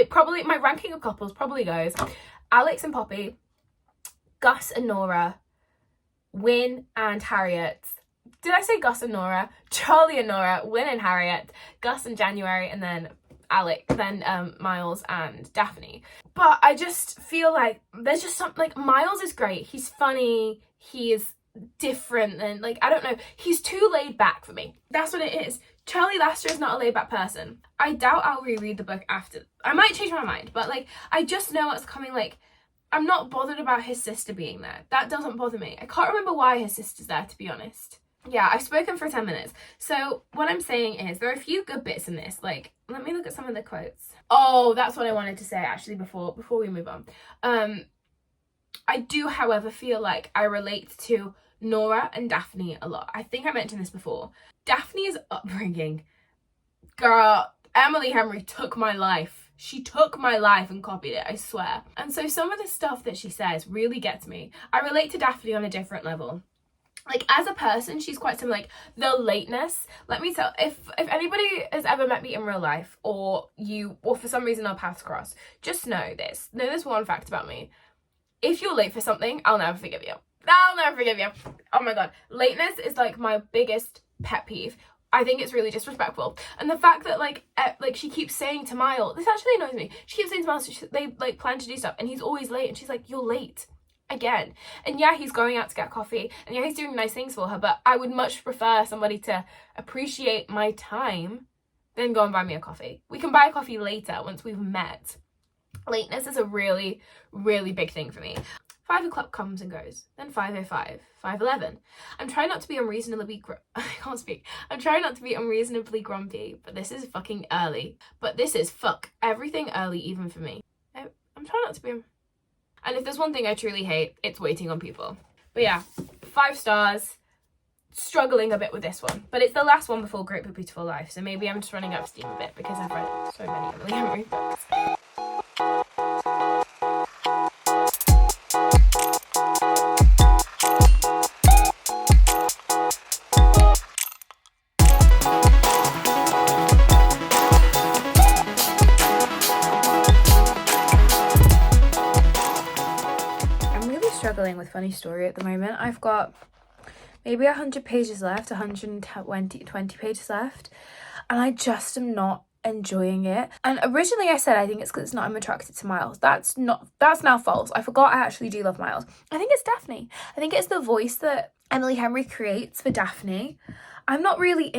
A: probably, my ranking of couples probably goes Alex and Poppy, Gus and Nora, Wyn and Harriet. Did I say Gus and Nora? Charlie and Nora, Wyn and Harriet, Gus and January, and then Miles and Daphne. But I just feel like there's just something, like, Miles is great. He's funny. He is different, and like, I don't know, he's too laid back for me. That's what it is. Charlie Lester is not a laid back person. I doubt I'll reread the book after. I might change my mind, but like, I just know what's coming. Like, I'm not bothered about his sister being there. That doesn't bother me. I can't remember why his sister's there, to be honest. Yeah, I've spoken for 10 minutes. So what I'm saying is there are a few good bits in this. Like, let me look at some of the quotes. Oh, that's what I wanted to say actually before we move on. I do, however, feel like I relate to Nora and Daphne a lot. I think I mentioned this before. Daphne's upbringing. Girl, Emily Henry took my life. She took my life and copied it, I swear. And so some of the stuff that she says really gets me. I relate to Daphne on a different level. Like, as a person, she's quite similar. Like, the lateness, let me tell, if anybody has ever met me in real life, or for some reason our paths cross, just know this one fact about me. If you're late for something, I'll never forgive you. Oh my god, lateness is like my biggest pet peeve. I think it's really disrespectful. And the fact that like she keeps saying to Miles, this actually annoys me, she keeps saying to Miles, they like plan to do stuff and he's always late, and she's like, you're late again. And yeah, he's going out to get coffee, and yeah, he's doing nice things for her, but I would much prefer somebody to appreciate my time than go and buy me a coffee. We can buy a coffee later once we've met. Lateness is a really, really big thing for me. 5 o'clock comes and goes, then 5:05, 5:11. I'm trying not to be unreasonably I'm trying not to be unreasonably grumpy, but this is fucking early. But this is everything early, even for me. I'm trying not to be. And if there's one thing I truly hate, it's waiting on people. But yeah, 5 stars. Struggling a bit with this one, but it's the last one before Great But Beautiful Life, so maybe I'm just running out of steam a bit because I've read so many Emily Henry books. I'm really struggling with Funny Story at the moment. I've got maybe 100 pages left, 120 pages left, and I just am not enjoying it. And originally I said I think it's because I'm attracted to Miles. That's now false. I forgot I actually do love Miles. I think it's Daphne. I think it's the voice that Emily Henry creates for Daphne. I'm not really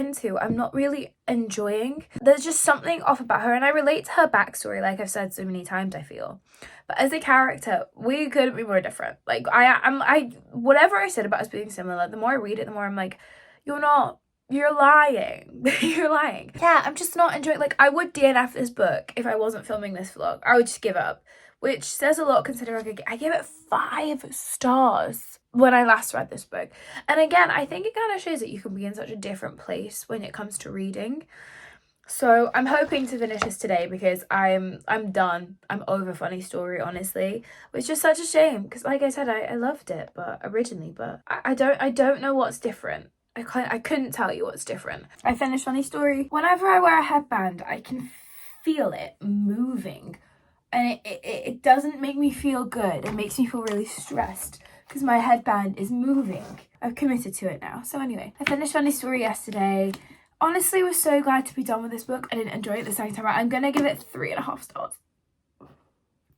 A: enjoying. There's just something off about her, and I relate to her backstory, like I've said so many times, I feel. But as a character, we couldn't be more different. Like, whatever I said about us being similar, the more I read it, the more I'm like, you're not. You're lying. You're lying. Yeah, I'm just not enjoying. Like, I would DNF this book if I wasn't filming this vlog. I would just give up, which says a lot considering I gave it 5 stars when I last read this book. And again, I think it kind of shows that you can be in such a different place when it comes to reading. So I'm hoping to finish this today because I'm done. I'm over Funny Story, honestly, which is such a shame because, like I said, I loved it, but I don't know what's different. I couldn't tell you what's different. I finished Funny Story. Whenever I wear a headband, I can feel it moving, and it doesn't make me feel good. It makes me feel really stressed because my headband is moving. I've committed to it now. So anyway, I finished Funny Story yesterday. Honestly, was so glad to be done with this book. I didn't enjoy it the second time around. I'm gonna give it 3.5 stars.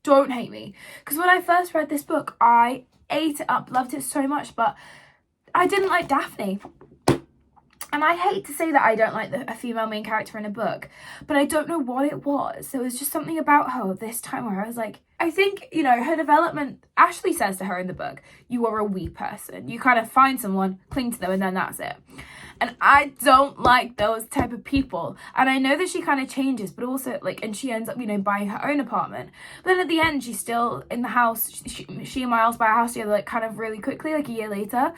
A: Don't hate me, because when I first read this book, I ate it up, loved it so much, but I didn't like Daphne. And I hate to say that I don't like a female main character in a book, but I don't know what it was. There was just something about her this time where I was like, I think, you know, her development, Ashley says to her in the book, you are a wee person. You kind of find someone, cling to them, and then that's it. And I don't like those type of people. And I know that she kind of changes, but also like, and she ends up, you know, buying her own apartment. But then at the end, she's still in the house. She and Miles buy a house together, like kind of really quickly, like a year later.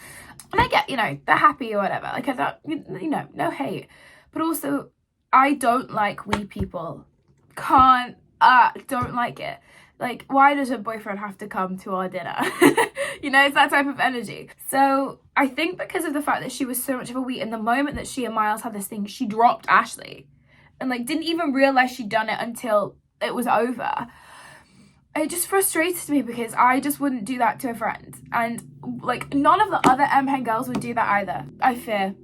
A: And I get, you know, they're happy or whatever. Like I thought, you know, no hate. But also, I don't like we people. Don't like it. Like, why does her boyfriend have to come to our dinner? You know, it's that type of energy. So I think because of the fact that she was so much of a we, in the moment that she and Miles had this thing, she dropped Ashley and like didn't even realize she'd done it until it was over. It just frustrated me because I just wouldn't do that to a friend. And like none of the other MHen girls would do that either, I fear.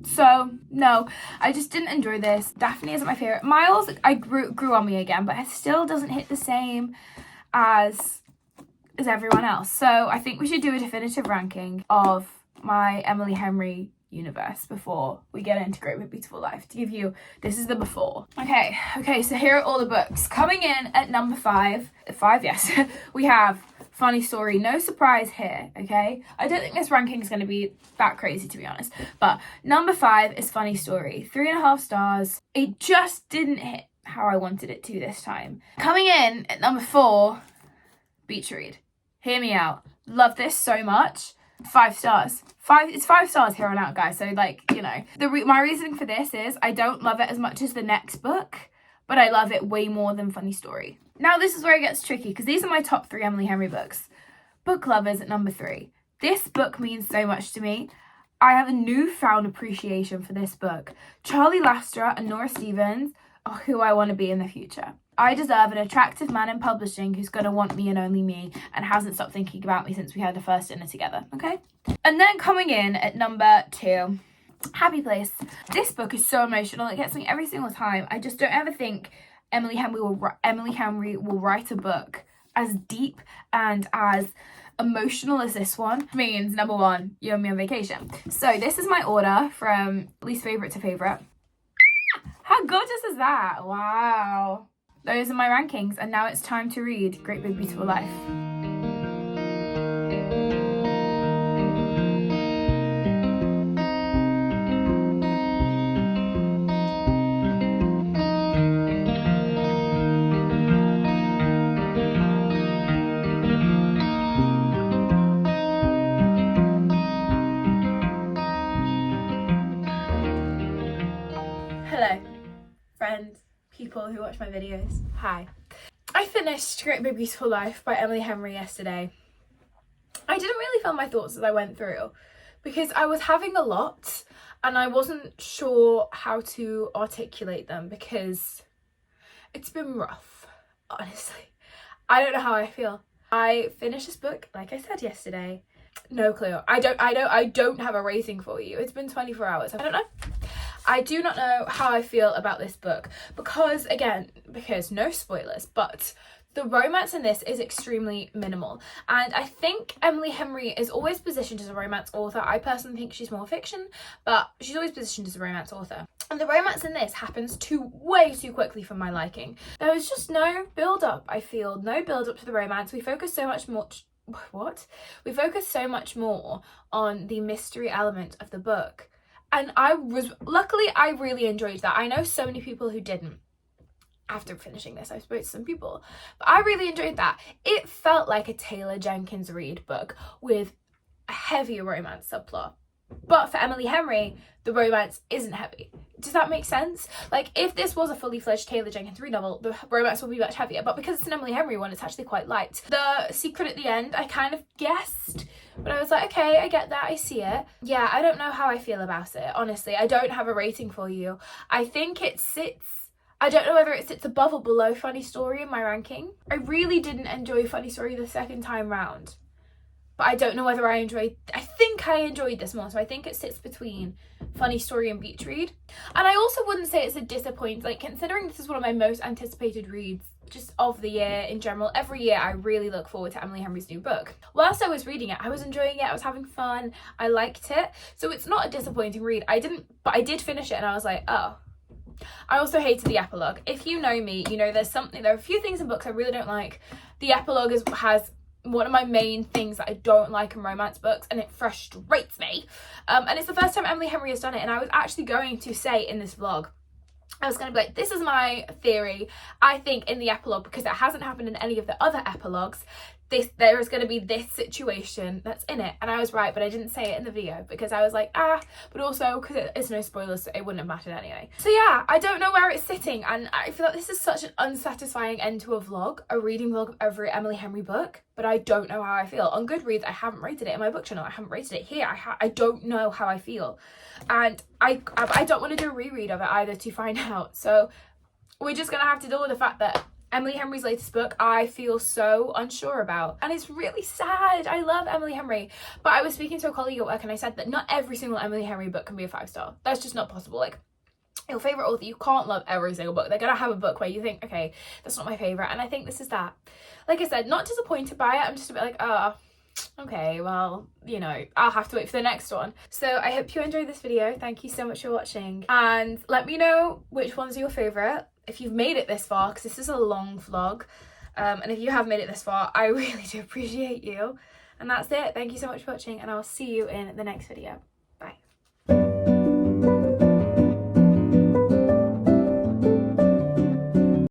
A: So no, I just didn't enjoy this. Daphne isn't my favorite. Miles, I grew on me again, but it still doesn't hit the same as everyone else. So I think we should do a definitive ranking of my Emily Henry universe before we get into Great Big Beautiful Life, to give you, this is the before. Okay, so here are all the books. Coming in at number 5, yes, we have Funny Story. No surprise here, okay? I don't think this ranking is going to be that crazy, to be honest. But number 5 is Funny Story. 3.5 stars. It just didn't hit how I wanted it to this time. Coming in at number 4, Beach Read. Hear me out. Love this so much. 5 stars. It's 5 stars here on out, guys. So, like, you know, my reasoning for this is I don't love it as much as the next book, but I love it way more than Funny Story. Now, this is where it gets tricky because these are my top 3 Emily Henry books. Book Lovers at number 3. This book means so much to me. I have a newfound appreciation for this book. Charlie Lastra and Nora Stevens are who I want to be in the future. I deserve an attractive man in publishing who's going to want me and only me and hasn't stopped thinking about me since we had the first dinner together, okay? And then coming in at number 2, Happy Place. This book is so emotional. It gets me every single time. I just don't ever think Emily Henry will write a book as deep and as emotional as this one. Means number 1, You and Me on Vacation. So this is my order from least favourite to favourite. How gorgeous is that? Wow. Those are my rankings, and now it's time to read Great Big Beautiful Life. Hello, friends, people who watch my videos. Hi. I finished Great Big Beautiful Life by Emily Henry yesterday. I didn't really feel my thoughts as I went through because I was having a lot and I wasn't sure how to articulate them because it's been rough, honestly. I don't know how I feel. I finished this book, like I said yesterday. No clue. I don't have a rating for you. It's been 24 hours. I don't know. I do not know how I feel about this book because no spoilers, but the romance in this is extremely minimal. And I think Emily Henry is always positioned as a romance author. I personally think she's more fiction, but she's always positioned as a romance author. And the romance in this happens way too quickly for my liking. There was just no build-up, I feel. No build-up to the romance. We focus so much more... We focus so much more on the mystery element of the book. And luckily I really enjoyed that. I know so many people who didn't. After finishing this, I spoke to some people, but I really enjoyed that. It felt like a Taylor Jenkins Reid book with a heavier romance subplot. But for Emily Henry, the romance isn't heavy. Does that make sense? Like, if this was a fully fledged Taylor Jenkins Reid novel, the romance would be much heavier. But because it's an Emily Henry one, it's actually quite light. The secret at the end, I kind of guessed. But I was like, okay, I get that, I see it. Yeah, I don't know how I feel about it, honestly. I don't have a rating for you. I think it sits... I don't know whether it sits above or below Funny Story in my ranking. I really didn't enjoy Funny Story the second time round. But I don't know whether I think I enjoyed this more. So I think it sits between Funny Story and Beach Read. And I also wouldn't say it's a disappointment. Like, considering this is one of my most anticipated reads just of the year in general. Every year I really look forward to Emily Henry's new book. Whilst I was reading it, I was enjoying it. I was having fun. I liked it. So it's not a disappointing read. But I did finish it and I was like, oh. I also hated the epilogue. If you know me, you know there are a few things in books I really don't like. The epilogue has one of my main things that I don't like in romance books, and it frustrates me. And it's the first time Emily Henry has done it, and I was actually going to say in this vlog, I was going to be like, this is my theory. I think in the epilogue, because it hasn't happened in any of the other epilogues, there is going to be this situation that's in it. And I was right, but I didn't say it in the video because I was like, but also because it's no spoilers, so it wouldn't have mattered anyway. So yeah, I don't know where it's sitting, and I feel like this is such an unsatisfying end to a vlog, a reading vlog of every Emily Henry book, but I don't know how I feel. On Goodreads, I haven't rated it. In my book channel, I haven't rated it. Here, I don't know how I feel. And I don't want to do a reread of it either to find out. So we're just going to have to deal with the fact that Emily Henry's latest book, I feel so unsure about. And it's really sad. I love Emily Henry. But I was speaking to a colleague at work, and I said that not every single Emily Henry book can be a 5-star. That's just not possible. Like, your favourite author, you can't love every single book. They're going to have a book where you think, okay, that's not my favourite. And I think this is that. Like I said, not disappointed by it. I'm just a bit like, okay, well, you know, I'll have to wait for the next one. So I hope you enjoyed this video. Thank you so much for watching. And let me know which one's your favourite. If you've made it this far, because this is a long vlog, and if you have made it this far, I really do appreciate you. And that's it. Thank you so much for watching, and I'll see you in the next video. Bye.